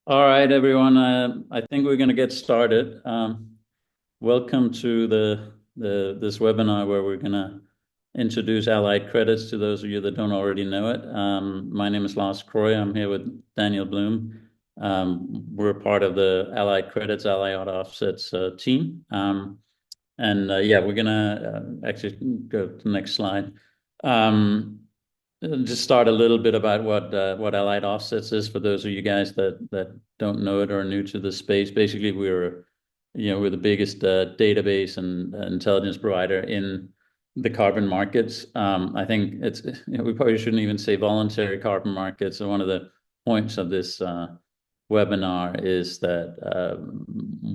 All right, everyone. I think we're going to get started. Welcome to this webinar where we're going to introduce Allied Credits to those of you that don't already know it. My name is Lars Croy. I'm here with Daniel Bloom. We're part of the Allied Credits, Allied Offsets team. Yeah, we're going to actually go to the next slide. Um, just start a little bit about what Allied Offsets is for those of you guys that don't know it or are new to the space. Basically, we're the biggest database and intelligence provider in the carbon markets. I think we probably shouldn't even say voluntary carbon markets. So one of the points of this webinar is that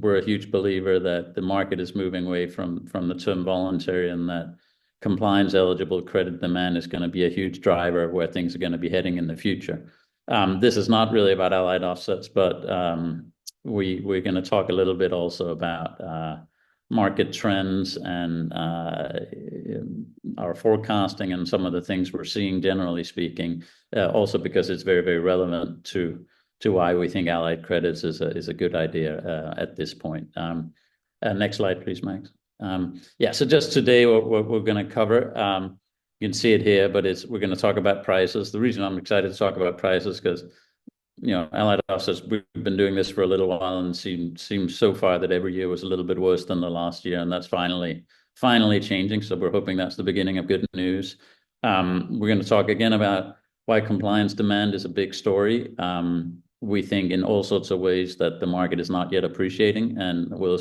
we're a huge believer that the market is moving away from the term voluntary, and that compliance eligible credit demand is going to be a huge driver of where things are going to be heading in the future. This is not really about Allied Offsets, but we're going to talk a little bit also about market trends and our forecasting and some of the things we're seeing, generally speaking, also because it's very, very relevant to why we think Allied Credits is a good idea at this point. Next slide, please, Max. Yeah, so just today, what we're going to cover, you can see it here, but we're going to talk about prices. The reason I'm excited to talk about prices because Allied Offsets, we've been doing this for a little while, and seems so far that every year was a little bit worse than the last year, and that's finally changing. So we're hoping that's the beginning of good news. We're going to talk again about why compliance demand is a big story. We think in all sorts of ways that the market is not yet appreciating, and we'll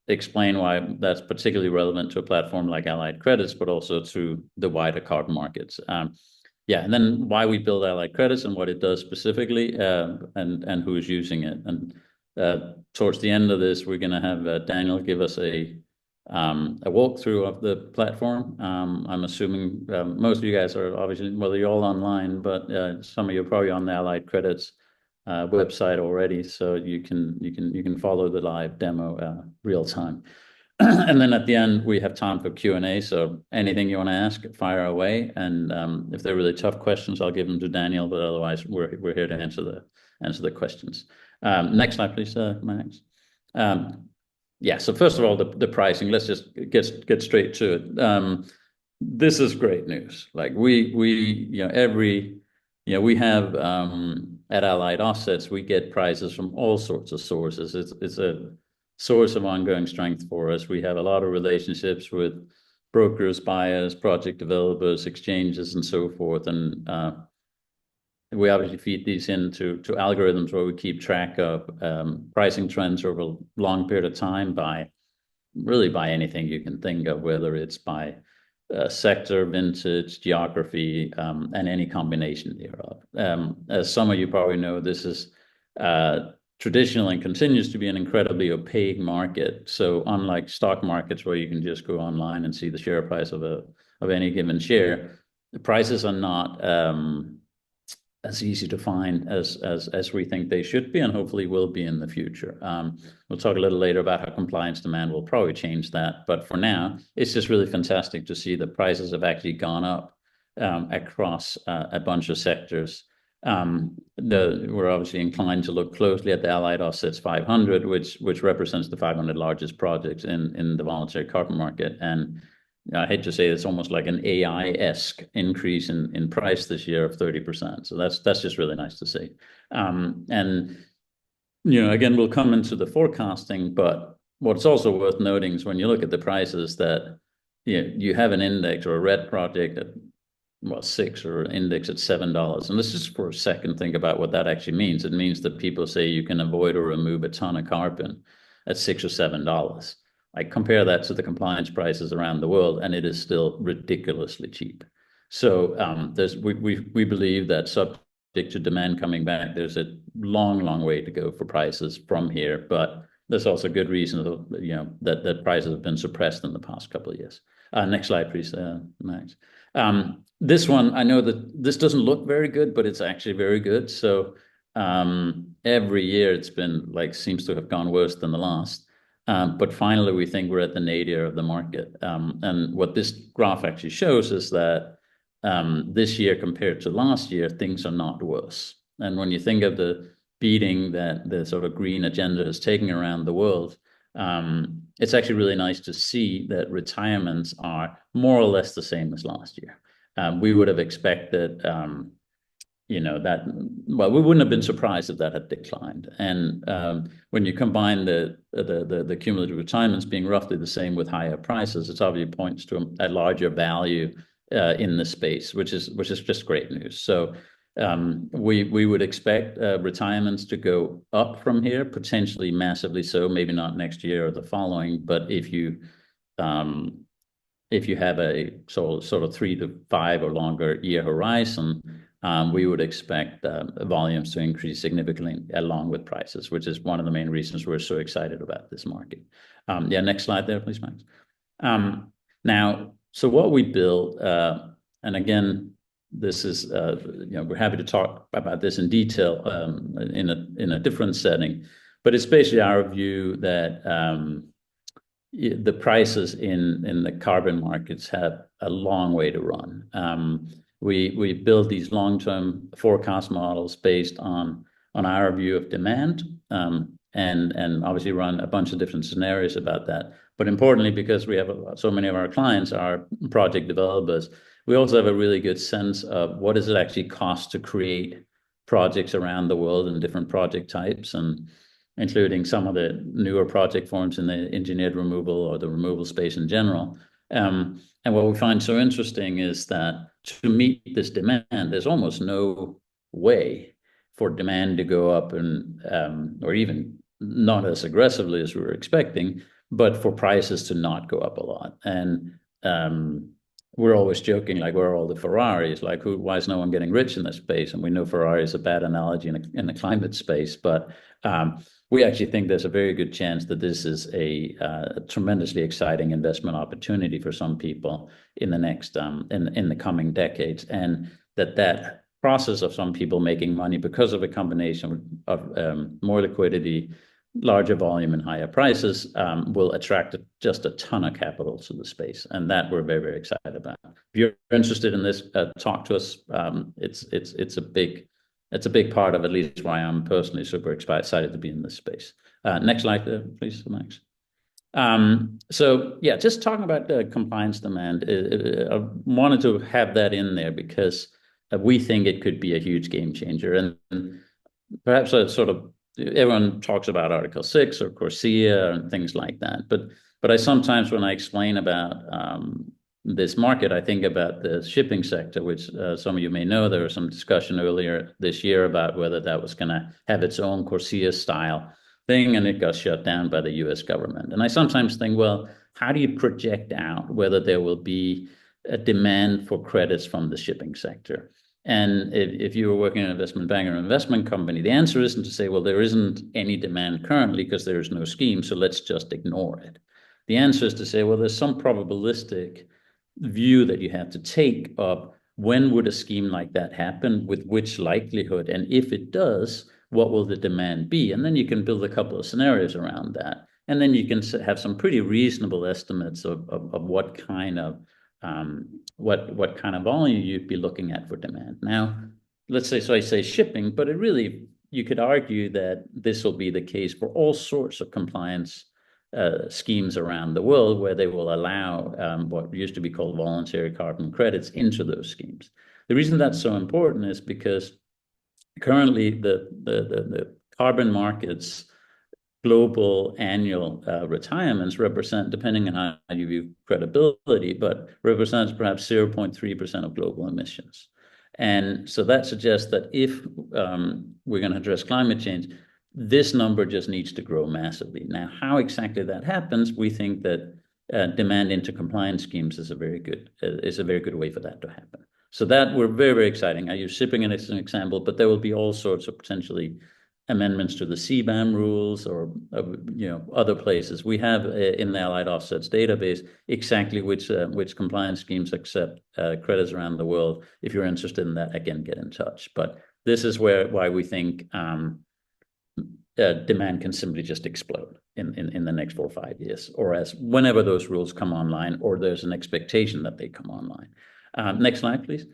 explain why that's particularly relevant to a platform like Allied Credits, but also to the wider carbon markets. Yeah, and then why we build Allied Credits and what it does specifically, and who is using it. And towards the end of this, we're going to have Daniel give us a walkthrough of the platform. I'm assuming most of you guys are obviously, well, you're all online, but some of you are probably on the Allied Credits website already, so you can follow the live demo real time. And then at the end, we have time for Q&A. So anything you want to ask, fire away. And if they're really tough questions, I'll give them to Daniel. But otherwise, we're here to answer the questions. Next slide, please, Max. Yeah. So first of all, the pricing. Let's just get straight to it. This is great news. Like we have at Allied Offsets, we get prices from all sorts of sources. It's a source of ongoing strength for us. We have a lot of relationships with brokers, buyers, project developers, exchanges, and so forth. And we obviously feed these into algorithms where we keep track of pricing trends over a long period of time by anything you can think of, whether it's by sector, vintage, geography, and any combination thereof. As some of you probably know, this is traditional and continues to be an incredibly opaque market. So unlike stock markets where you can just go online and see the share price of any given share, the prices are not as easy to find as we think they should be, and hopefully will be in the future. We'll talk a little later about how compliance demand will probably change that. But for now, it's just really fantastic to see the prices have actually gone up across a bunch of sectors. We're obviously inclined to look closely at the Allied Offsets 500, which represents the 500 largest projects in the voluntary carbon market. And I hate to say it's almost like an AI-esque increase in price this year of 30%. So that's just really nice to see. And again, we'll come into the forecasting, but what's also worth noting is when you look at the prices that you have an index or a red project at 6 or index at $7. And let's just for a second think about what that actually means. It means that people say you can avoid or remove a ton of carbon at $6 or $7. I compare that to the compliance prices around the world, and it is still ridiculously cheap. So we believe that subject to demand coming back, there's a long way to go for prices from here. But there's also good reason that prices have been suppressed in the past couple of years. Next slide, please, Max. This one, I know that this doesn't look very good, but it's actually very good. So every year it's been seems to have gone worse than the last. But finally, we think we're at the nadir of the market. And what this graph actually shows is that this year compared to last year, things are not worse. And when you think of the beating that the sort of green agenda is taking around the world, it's actually really nice to see that retirements are more or less the same as last year. We would have expected, that, well, we wouldn't have been surprised if that had declined. And when you combine the cumulative retirements being roughly the same with higher prices, it obviously points to a larger value in the space, which is just great news. So we would expect retirements to go up from here, potentially massively so, maybe not next year or the following, but if you have a sort of 3 to 5 or longer year horizon, we would expect volumes to increase significantly along with prices, which is one of the main reasons we're so excited about this market. Yeah, next slide there, please, Max. Now, so what we built, and again, this is, we're happy to talk about this in detail in a different setting, but it's basically our view that the prices in the carbon markets have a long way to run. We build these long-term forecast models based on our view of demand, and obviously run a bunch of different scenarios about that. But importantly, because we have so many of our clients are project developers, we also have a really good sense of what does it actually cost to create projects around the world in different project types, and including some of the newer project forms in the engineered removal or the removal space in general. And what we find so interesting is that to meet this demand, there's almost no way for demand to go up, and or even not as aggressively as we were expecting, but for prices to not go up a lot. And we're always joking, like, where are all the Ferraris? Like, why is no one getting rich in this space? And we know Ferrari is a bad analogy in the climate space, but we actually think there's a very good chance that this is a tremendously exciting investment opportunity for some people in the next in the coming decades, and that process of some people making money because of a combination of more liquidity, larger volume, and higher prices will attract just a ton of capital to the space, and that we're very, very excited about. If you're interested in this, talk to us. It's a big part of at least why I'm personally super excited to be in this space. Next slide, please, Max. So yeah, just talking about the compliance demand, I wanted to have that in there because we think it could be a huge game changer. And perhaps everyone talks about Article 6 or CORSIA and things like that. But I sometimes, when I explain about this market, I think about the shipping sector, which some of you may know, there was some discussion earlier this year about whether that was going to have its own CORSIA style thing, and it got shut down by the US government. And I sometimes think, well, how do you project out whether there will be a demand for credits from the shipping sector? And if you were working in an investment bank or an investment company, the answer isn't to say, well, there isn't any demand currently because there is no scheme, so let's just ignore it. The answer is to say, well, there's some probabilistic view that you have to take of when would a scheme like that happen, with which likelihood, and if it does, what will the demand be? And then you can build a couple of scenarios around that, and then you can have some pretty reasonable estimates of what kind of what kind of volume you'd be looking at for demand. Now, let's say, so I say shipping, but it really, you could argue that this will be the case for all sorts of compliance schemes around the world, where they will allow what used to be called voluntary carbon credits into those schemes. The reason that's so important is because currently the carbon markets global annual retirements represent, depending on how you view credibility, but represents perhaps 0.3% of global emissions. And so that suggests that if we're going to address climate change, this number just needs to grow massively. Now, how exactly that happens, we think that demand into compliance schemes is a very good way for that to happen. So that we're very, very exciting. I use shipping as an example, but there will be all sorts of potentially amendments to the CBAM rules or other places. We have in the Allied Offsets database exactly which compliance schemes accept credits around the world. If you're interested in that, again, get in touch. But this is why we think demand can simply just explode in the next 4 or 5 years, or as whenever those rules come online, or there's an expectation that they come online. Next slide, please.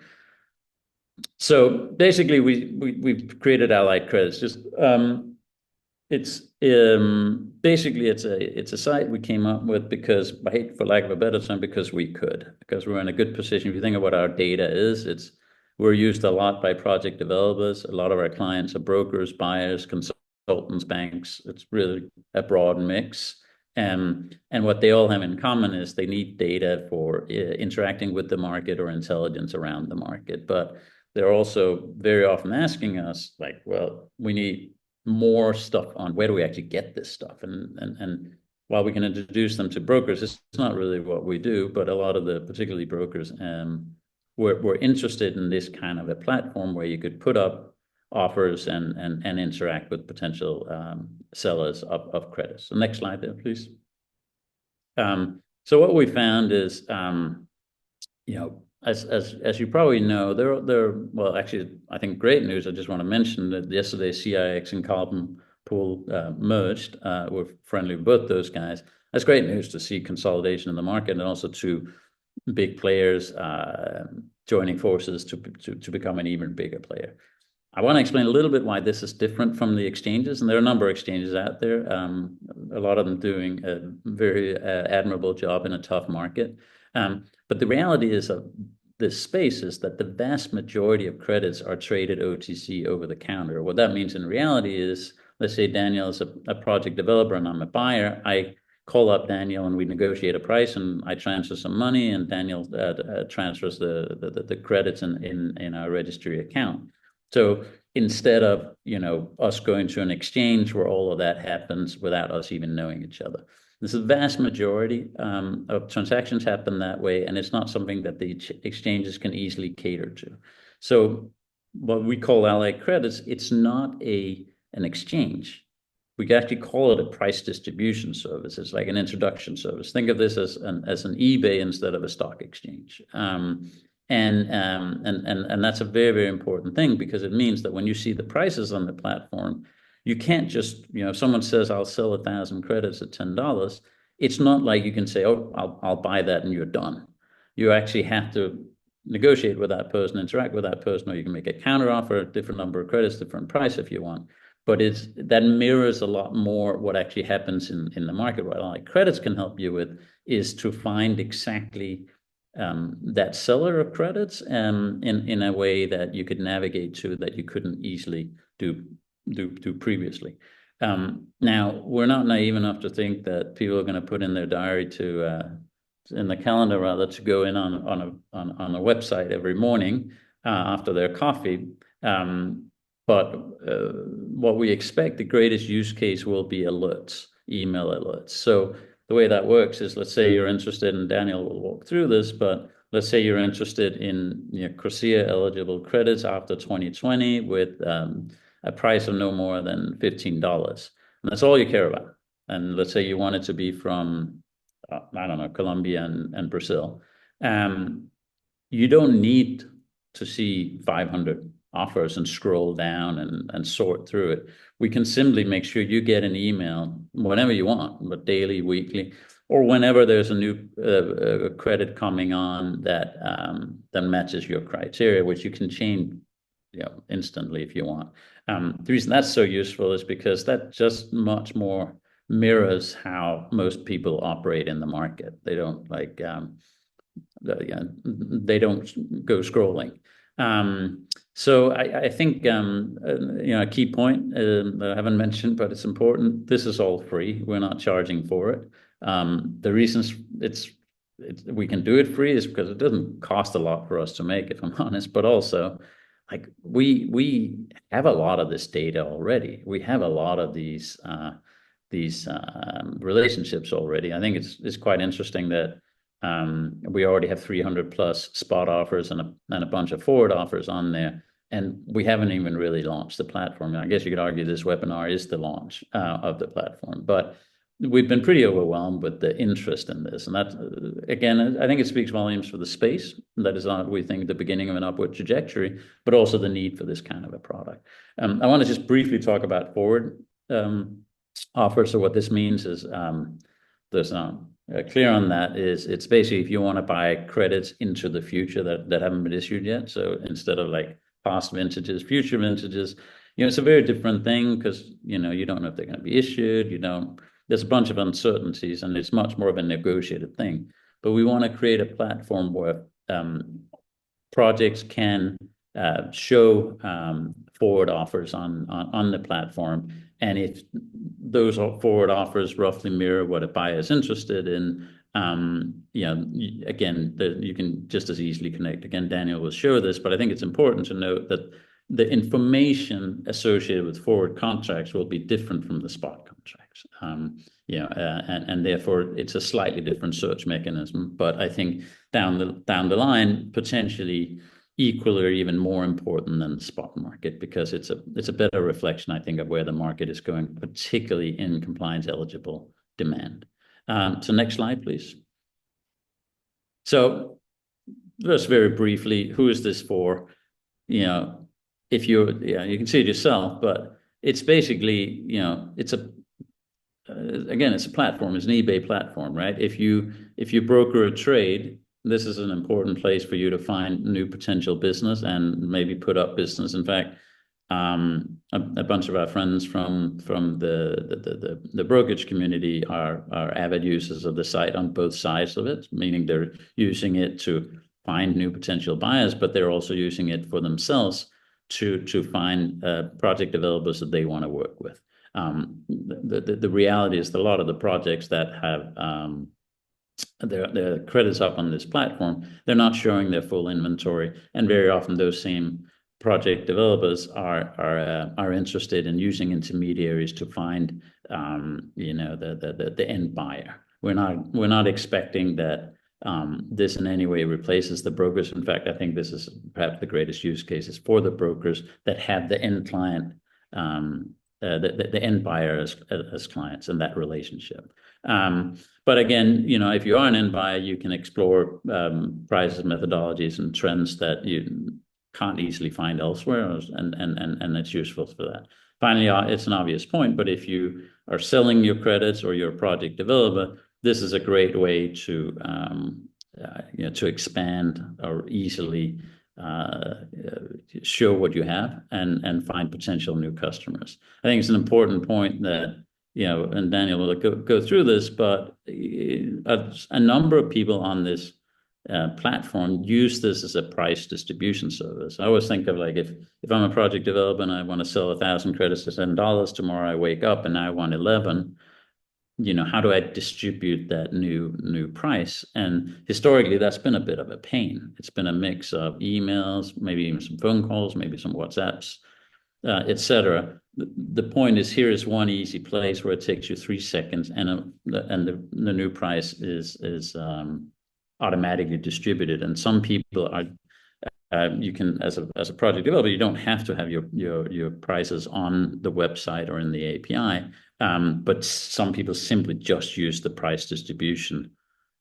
So basically, we've created AlliedCredits. Just it's basically it's a site we came up with because, for lack of a better term, because we could, because we're in a good position. If you think of what our data is, we're used a lot by project developers. A lot of our clients are brokers, buyers, consultants, banks. It's really a broad mix. And what they all have in common is they need data for interacting with the market or intelligence around the market. But they're also very often asking us, like, well, we need more stuff on where do we actually get this stuff? And while we can introduce them to brokers, it's not really what we do, but a lot of the, particularly brokers, were interested in this kind of a platform where you could put up offers and interact with potential sellers of credits. So next slide there, please. So what we found is, as you probably know, well, actually, I think great news. I just want to mention that yesterday CIX and Carbon Pool merged. We're friendly with both those guys. That's great news to see consolidation in the market, and also two big players joining forces to become an even bigger player. I want to explain a little bit why this is different from the exchanges, and there are a number of exchanges out there. A lot of them doing a very admirable job in a tough market. But the reality is of this space is that the vast majority of credits are traded OTC, over the counter. What that means in reality is, let's say Daniel is a project developer and I'm a buyer. I call up Daniel and we negotiate a price, and I transfer some money, and Daniel transfers the credits in our registry account. So instead of, us going to an exchange where all of that happens without us even knowing each other. This is the vast majority of transactions happen that way, and it's not something that the exchanges can easily cater to. So what we call AlliedCredits, it's not an exchange. We can actually call it a price distribution service. It's like an introduction service. Think of this as an eBay instead of a stock exchange. And that's a very, very important thing, because it means that when you see the prices on the platform, you can't just, if someone says, I'll sell 1,000 credits at $10, it's not like you can say, oh, I'll buy that and you're done. You actually have to negotiate with that person, interact with that person, or you can make a counter offer, a different number of credits, different price if you want. But that mirrors a lot more what actually happens in the market. What AlliedCredits can help you with is to find exactly that seller of credits in a way that you could navigate to that you couldn't easily do previously. Now, we're not naive enough to think that people are going to put in their diary in the calendar rather, to go in on a website every morning after their coffee. But what we expect, the greatest use case will be alerts, email alerts. So the way that works is, let's say you're interested, and Daniel will walk through this, but let's say you're interested in CROSIA eligible credits after 2020 with a price of no more than $15. And that's all you care about. And let's say you want it to be from, I don't know, Colombia and Brazil. You don't need to see 500 offers and scroll down and sort through it. We can simply make sure you get an email whenever you want, but daily, weekly, or whenever there's a new credit coming on that matches your criteria, which you can change instantly if you want. The reason that's so useful is because that just much more mirrors how most people operate in the market. They don't they don't go scrolling. So I think a key point that I haven't mentioned, but it's important. This is all free. We're not charging for it. The reasons we can do it free is because it doesn't cost a lot for us to make, if I'm honest. But also, like we have a lot of this data already. We have a lot of these relationships already. I think it's quite interesting that we already have 300 plus spot offers and a bunch of forward offers on there, and we haven't even really launched the platform. I guess you could argue this webinar is the launch of the platform, but we've been pretty overwhelmed with the interest in this, and that, again, I think it speaks volumes for the space. That is not, we think, the beginning of an upward trajectory, but also the need for this kind of a product. I want to just briefly talk about forward offers. So what this means is there's clear on that is it's basically if you want to buy credits into the future that haven't been issued yet. So instead of like past vintages, future vintages. It's a very different thing because, you don't know if they're going to be issued. There's a bunch of uncertainties, and it's much more of a negotiated thing. But we want to create a platform where projects can show forward offers on the platform. And if those forward offers roughly mirror what a buyer is interested in, again, you can just as easily connect. Again, Daniel will show this, but I think it's important to note that the information associated with forward contracts will be different from the spot contracts. And therefore it's a slightly different search mechanism. But I think down the line, potentially equal or even more important than the spot market, because it's a better reflection, I think, of where the market is going, particularly in compliance eligible demand. So next slide, please. So just very briefly, who is this for? If you can see it yourself, but it's basically, it's a platform. It's an eBay platform, right? If you broker a trade, this is an important place for you to find new potential business and maybe put up business. In fact, a bunch of our friends from the brokerage community are avid users of the site on both sides of it, meaning they're using it to find new potential buyers, but they're also using it for themselves to find project developers that they want to work with. The reality is that a lot of the projects that have their credits up on this platform, they're not showing their full inventory, and very often those same project developers are interested in using intermediaries to find the end buyer. We're not expecting that this in any way replaces the brokers. In fact, I think this is perhaps the greatest use cases for the brokers that have the end client, the end buyer as clients in that relationship. But again, if you are an end buyer, you can explore prices, methodologies, and trends that you can't easily find elsewhere, and it's useful for that. Finally, it's an obvious point, but if you are selling your credits or you're a project developer, this is a great way to expand or easily show what you have and find potential new customers. I think it's an important point that, and Daniel will go through this, but a number of people on this platform use this as a price distribution service. I always think of, like, if I'm a project developer and I want to sell 1,000 credits to $10, tomorrow I wake up and I want 11. How do I distribute that new price? And historically, that's been a bit of a pain. It's been a mix of emails, maybe even some phone calls, maybe some WhatsApps, etc. The point is, here is one easy place where it takes you 3 seconds, and the new price is automatically distributed. And some people are. You can, as a project developer, you don't have to have your prices on the website or in the API, but some people simply just use the price distribution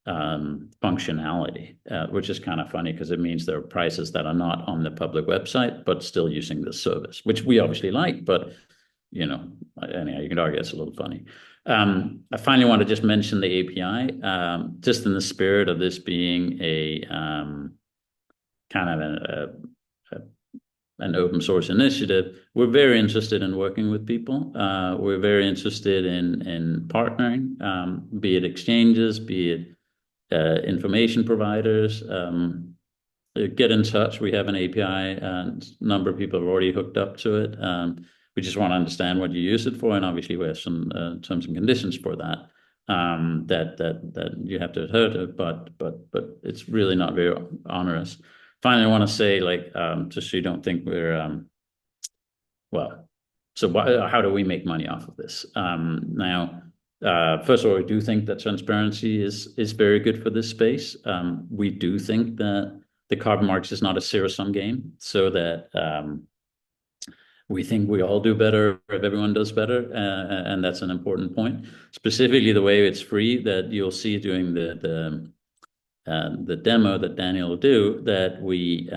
functionality, which is kind of funny because it means there are prices that are not on the public website but still using the service, which we obviously like. But anyhow, you can argue it's a little funny. I finally want to just mention the API, just in the spirit of this being a kind of an open source initiative. We're very interested in working with people. We're very interested in partnering, be it exchanges, be it information providers. Get in touch. We have an API, and a number of people have already hooked up to it. We just want to understand what you use it for, and obviously we have some terms and conditions for that. That you have to adhere to, but it's really not very onerous. Finally, I want to say, just so you don't think we're, how do we make money off of this? Now, first of all, we do think that transparency is very good for this space. We do think that the carbon markets is not a zero-sum game, so that we think we all do better if everyone does better, and that's an important point. Specifically, the way it's free, that you'll see during the demo that Daniel will do, that we,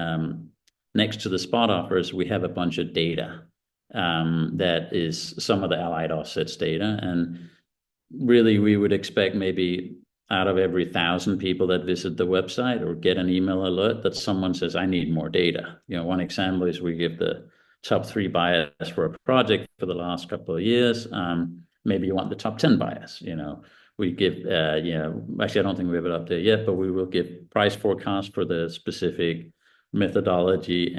next to the spot offers, we have a bunch of data that is some of the Allied offsets data. And really, we would expect maybe out of every 1,000 people that visit the website or get an email alert that someone says, I need more data. One example is we give the top 3 buyers for a project for the last couple of years. Maybe you want the top 10 buyers. We give, actually, I don't think we have it up there yet, but we will give price forecasts for the specific methodology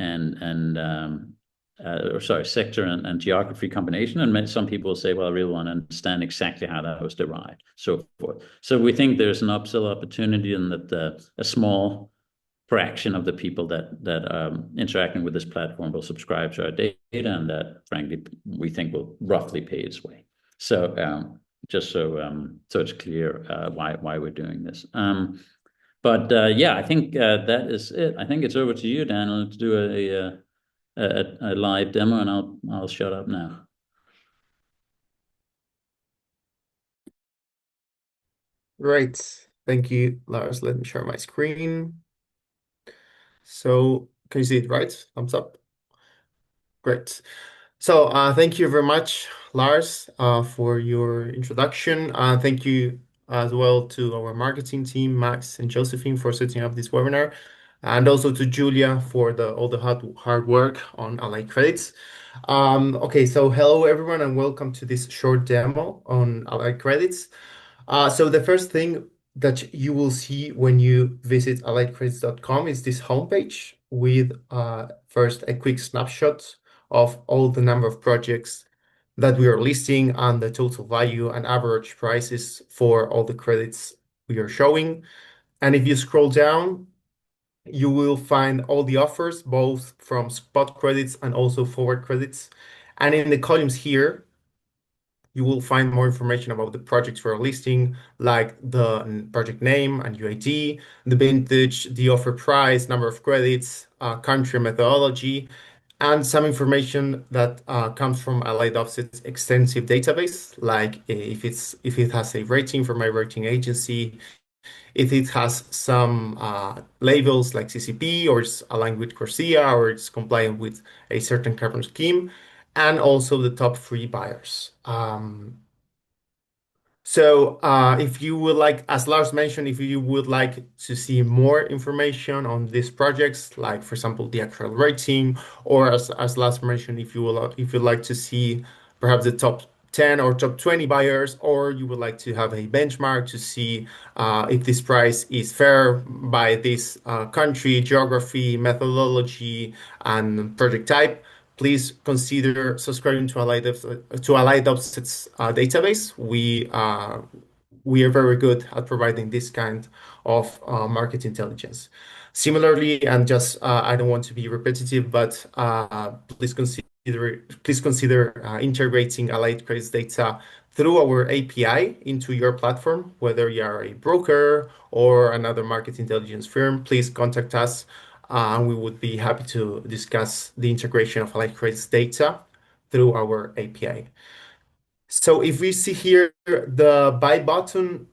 or sorry, sector and geography combination. And some people say, well, I really want to understand exactly how that was derived, so forth. So we think there's an upsell opportunity, and that a small fraction of the people that interacting with this platform will subscribe to our data, and that, frankly, we think will roughly pay its way. So just so it's clear why we're doing this. But yeah, I think that is it. I think it's over to you, Daniel, to do a live demo, and I'll shut up now. Great. Thank you, Lars. Let me share my screen. So can you see it right? Thumbs up. Great. So thank you very much, Lars, for your introduction. Thank you as well to our marketing team, Max and Josephine, for setting up this webinar, and also to Julia for all the hard work on Allied Credits. Okay, so hello everyone, and welcome to this short demo on Allied Credits. So the first thing that you will see when you visit AlliedCredits.com is this homepage with first a quick snapshot of all the number of projects that we are listing and the total value and average prices for all the credits we are showing. And if you scroll down, you will find all the offers, both from spot credits and also forward credits. And in the columns here, you will find more information about the projects we're listing, like the project name and UID, the vintage, the offer price, number of credits, country methodology, and some information that comes from Allied Offset's extensive database, like if it has a rating from a rating agency, if it has some labels like CCP, or it's aligned with Corsia, or it's compliant with a certain carbon scheme, and also the top 3 buyers. So if you would like, as Lars mentioned, if you would like to see more information on these projects, like for example, the actual rating, or as Lars mentioned, if you'd like to see perhaps the top 10 or top 20 buyers, or you would like to have a benchmark to see if this price is fair by this country, geography, methodology, and project type, please consider subscribing to Allied Offset's database. We are very good at providing this kind of market intelligence. Similarly, and just I don't want to be repetitive, but please consider integrating Allied Credits data through our API into your platform, whether you are a broker or another market intelligence firm. Please contact us, and we would be happy to discuss the integration of AlliedCredits data through our API. So if we see here the buy button,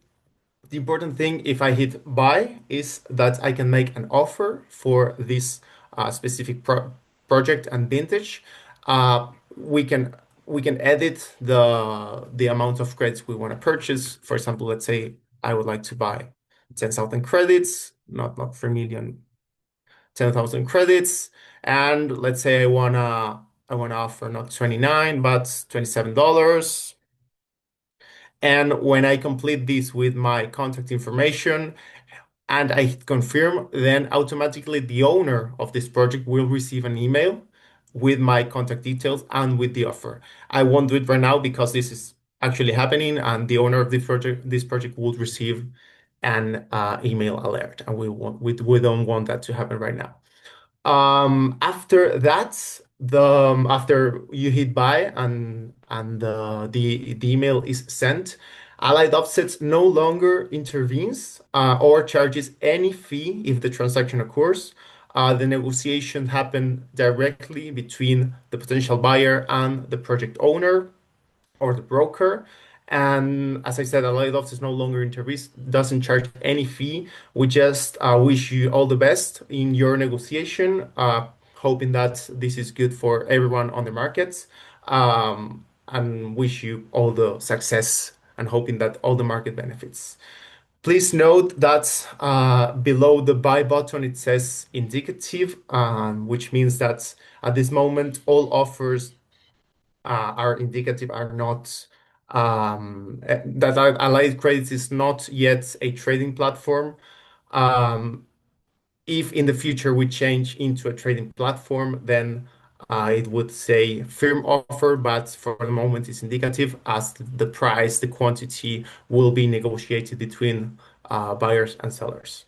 the important thing if I hit buy is that I can make an offer for this specific project and vintage. We can edit the amount of credits we want to purchase. For example, let's say I would like to buy 10,000 credits, not 3 million, 10,000 credits. And let's say I wanna offer not 29, but $27. And when I complete this with my contact information and I hit confirm, then automatically the owner of this project will receive an email with my contact details and with the offer. I won't do it right now because this is actually happening, and the owner of this project will receive an email alert, and we don't want that to happen right now. After that, after you hit buy and the email is sent, Allied Offsets no longer intervenes or charges any fee if the transaction occurs. The negotiation happen directly between the potential buyer and the project owner or the broker. And as I said, Allied Offsets no longer intervenes, doesn't charge any fee. We just wish you all the best in your negotiation, hoping that this is good for everyone on the markets, and wish you all the success and hoping that all the market benefits. Please note that below the buy button it says indicative, which means that at this moment all offers are indicative, are not that Allied Credits is not yet a trading platform. Um, if in the future we change into a trading platform, then it would say firm offer, but for the moment it's indicative as the price, the quantity will be negotiated between buyers and sellers.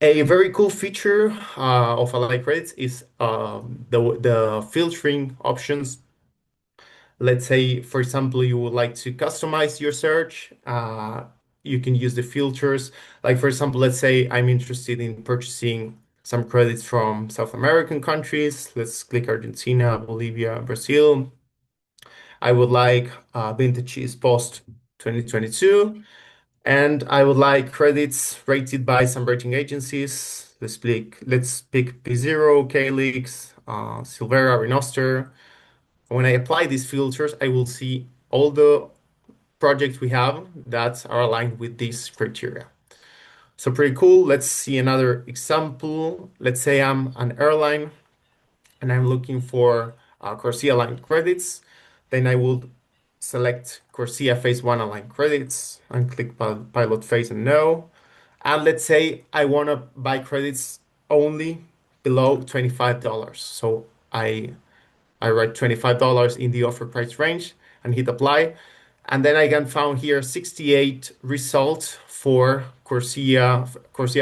A very cool feature of Allied Credits is the filtering options. Let's say, for example, you would like to customize your search. You can use the filters. Like, for example, let's say I'm interested in purchasing some credits from South American countries. Let's click Argentina, Bolivia, Brazil. I would like vintages post 2022, and I would like credits rated by some rating agencies. Let's pick P0, Calyx, Silvera, Renoster. When I apply these filters, I will see all the projects we have that are aligned with these criteria. So pretty cool. Let's see another example. Let's say I'm an airline and I'm looking for Corsia aligned credits. Then I will select Corsia phase one aligned credits and click pilot phase and no. And let's say I want to buy credits only below $25. So I write $25 in the offer price range and hit apply. And then I can found here 68 results for Corsia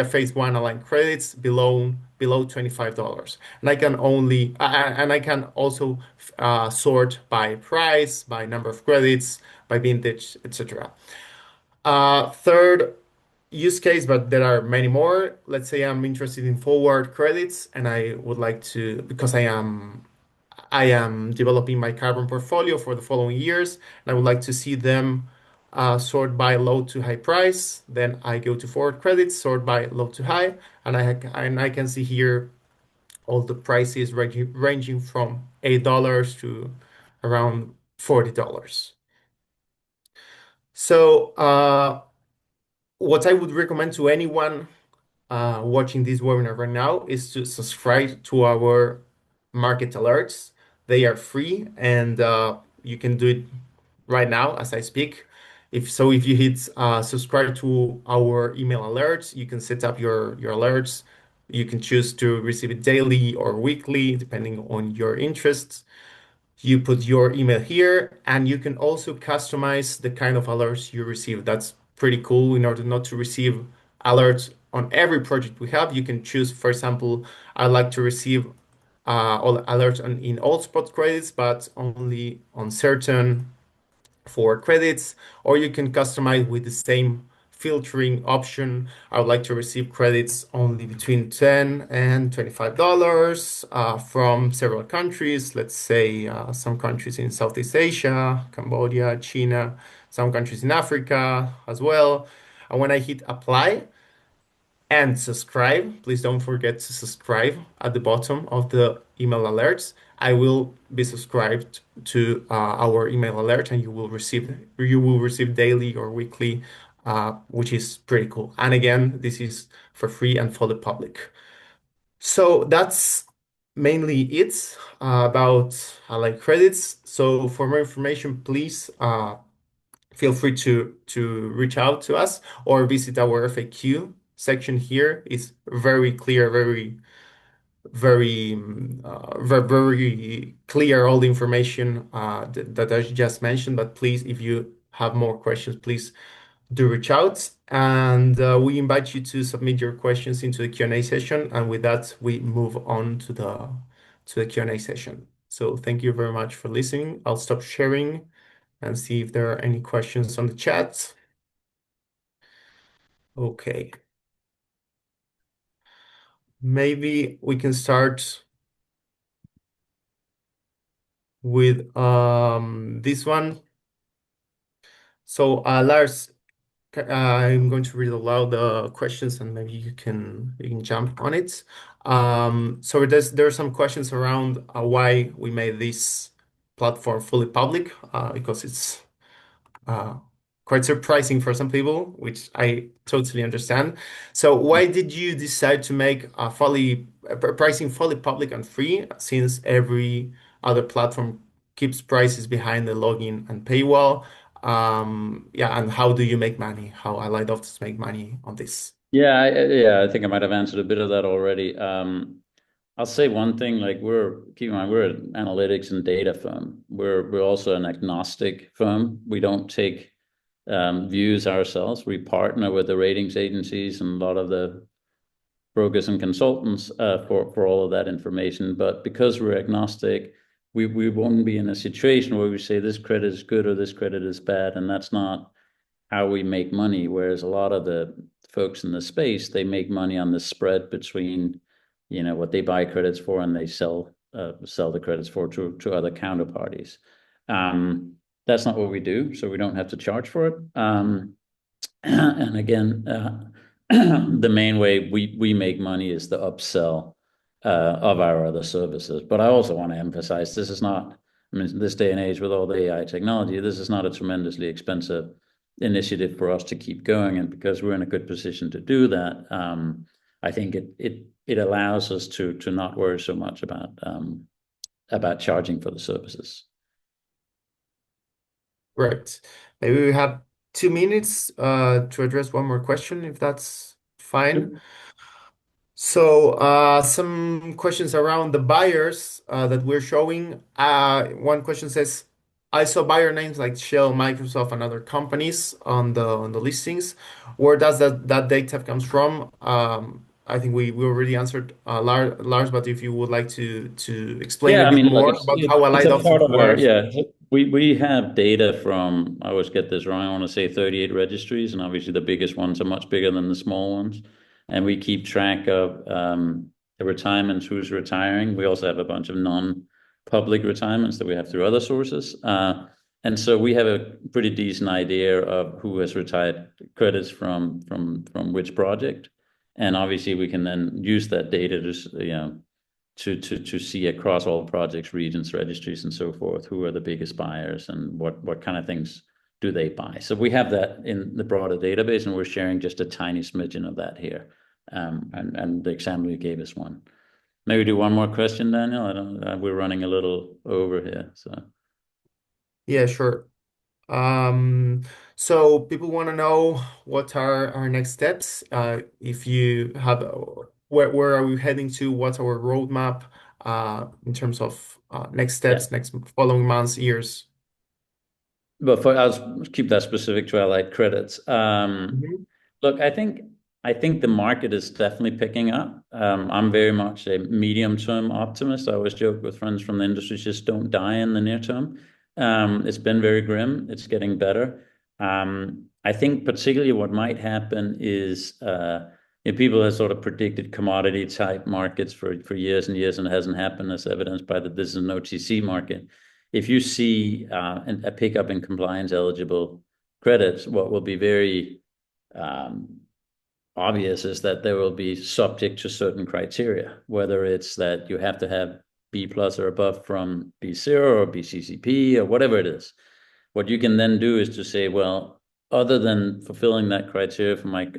Phase 1 aligned credits below $25. And I can also sort by price, by number of credits, by vintage, etc. Third use case, but there are many more. Let's say I'm interested in forward credits and I would like to, because I am developing my carbon portfolio for the following years, and I would like to see them sort by low to high price. Then I go to forward credits, sort by low to high, and I can see here all the prices ranging from $8 to around $40. So, what I would recommend to anyone watching this webinar right now is to subscribe to our market alerts. They are free and you can do it right now as I speak. If you hit subscribe to our email alerts, you can set up your alerts. You can choose to receive it daily or weekly, depending on your interests. You put your email here, and you can also customize the kind of alerts you receive. That's pretty cool. In order not to receive alerts on every project we have, you can choose, for example, I like to receive all alerts in all spot credits, but only on certain for credits, or you can customize with the same filtering option. I would like to receive credits only between $10 and $25 from several countries. Let's say some countries in Southeast Asia, Cambodia, China, some countries in Africa as well. And when I hit apply, and subscribe. Please don't forget to subscribe at the bottom of the email alerts. I will be subscribed to our email alert, and you will receive daily or weekly, which is pretty cool. And again, this is for free and for the public. So that's mainly it about AlliedCredits. So for more information, please feel free to reach out to us or visit our FAQ section here. It's very clear, very clear all the information that I just mentioned. But please, if you have more questions, please do reach out. And we invite you to submit your questions into the Q&A session. And with that, we move on to the Q&A session. So thank you very much for listening. I'll stop sharing and see if there are any questions on the chat. Okay. Maybe we can start with this one. So Lars, I'm going to read aloud the questions and maybe you can jump on it. So there are some questions around why we made this platform fully public because it's uh, quite surprising for some people, which I totally understand. So why did you decide to make pricing fully public and free, since every other platform keeps prices behind the login and paywall? Yeah, and how do you make money? How Allied Optus make money on this? Yeah, I think I might have answered a bit of that already. I'll say one thing, like keep in mind, we're an analytics and data firm. We're also an agnostic firm. We don't take views ourselves. We partner with the ratings agencies and a lot of the brokers and consultants for all of that information. But because we're agnostic, we won't be in a situation where we say this credit is good or this credit is bad, and that's not how we make money. Whereas a lot of the folks in the space, they make money on the spread between, what they buy credits for and they sell the credits for to other counterparties. That's not what we do, so we don't have to charge for it. And again, the main way we make money is the upsell of our other services. But I also want to emphasize this is not, I mean, in this day and age with all the AI technology, this is not a tremendously expensive initiative for us to keep going. And because we're in a good position to do that, I think it allows us to not worry so much about charging for the services. Right. Maybe we have 2 minutes to address one more question, if that's fine. So, some questions around the buyers that we're showing. One question says, I saw buyer names like Shell, Microsoft, and other companies on the listings. Where does that data comes from? I think we already answered Lars, but if you would like to explain Yeah, a I bit mean, look, more about how it's Allied a Options part of our, works. yeah. We have data from, I always get this wrong, I want to say 38 registries, and obviously the biggest ones are much bigger than the small ones. And we keep track of the retirements, who's retiring. We also have a bunch of non-public retirements that we have through other sources. And so we have a pretty decent idea of who has retired credits from which project. And obviously we can then use that data to see across all projects, regions, registries, and so forth, who are the biggest buyers and what kind of things do they buy. So we have that in the broader database, and we're sharing just a tiny smidgen of that here. And the example you gave us one. Maybe do one more question, Daniel. I don't. We're running a little over here, so. Yeah, sure. Um, so people want to know what are our next steps. If you have, where are we heading to? What's our roadmap in terms of next Yeah. steps, next following months, years? But I'll keep that specific to Allied Credits. Mhm. Look, I think the market is definitely picking up. I'm very much a medium-term optimist. I always joke with friends from the industry, just don't die in the near term. It's been very grim. It's getting better. I think particularly what might happen is people have sort of predicted commodity type markets for years and years, and it hasn't happened, as evidenced by that this is an OTC market. If you see a pickup in compliance eligible credits, what will be very um, obvious is that they will be subject to certain criteria, whether it's that you have to have B plus or above from B0 or BCCP or whatever it is. What you can then do is to say, well, other than fulfilling that criteria for my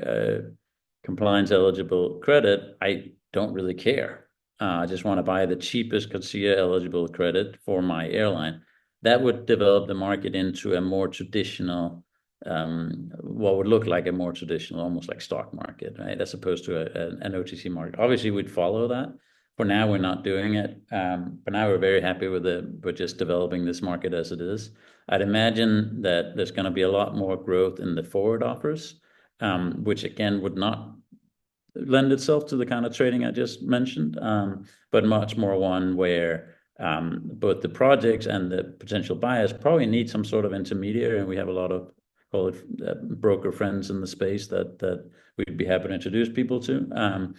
compliance eligible credit, I don't really care. I just want to buy the cheapest CONSIA eligible credit for my airline. That would develop the market into a more traditional, what would look like a more traditional, almost like stock market, right? As opposed to an OTC market. Obviously, we'd follow that. For now, we're not doing it. For now, we're very happy with just developing this market as it is. I'd imagine that there's going to be a lot more growth in the forward offers, which again would not lend itself to the kind of trading I just mentioned, but much more one where both the projects and the potential buyers probably need some sort of intermediary, and we have a lot of call it broker friends in the space that we'd be happy to introduce people to.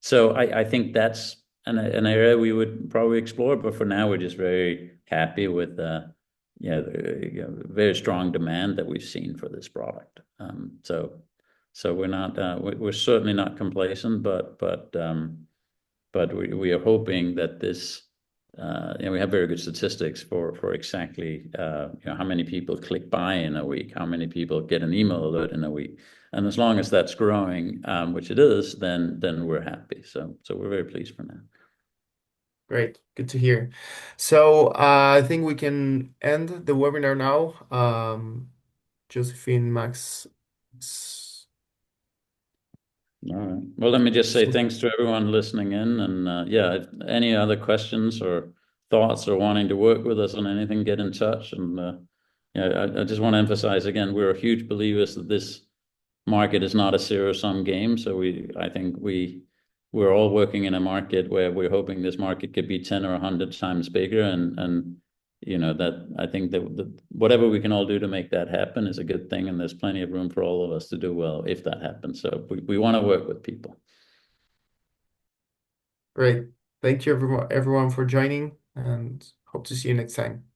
So I think that's an area we would probably explore, but for now we're just very happy with very strong demand that we've seen for this product. So we're not we're certainly not complacent, but we are hoping that this we have very good statistics for exactly how many people click buy in a week, how many people get an email alert in a week, and as long as that's growing, which it is, then we're happy. So we're very pleased for now. Great. Good to hear. So I think we can end the webinar now. Josephine, Max. All right. Well, let me just say So thanks to everyone listening in, and yeah, if any other questions or thoughts or wanting to work with us on anything, get in touch. And yeah, I just want to emphasize again, we're huge believers that this market is not a zero-sum game. So I think we're all working in a market where we're hoping this market could be 10 or 100 times bigger, and that I think that whatever we can all do to make that happen is a good thing, and there's plenty of room for all of us to do well if that happens. So we want to work with people. great. Thank you everyone for joining and hope to see you next time.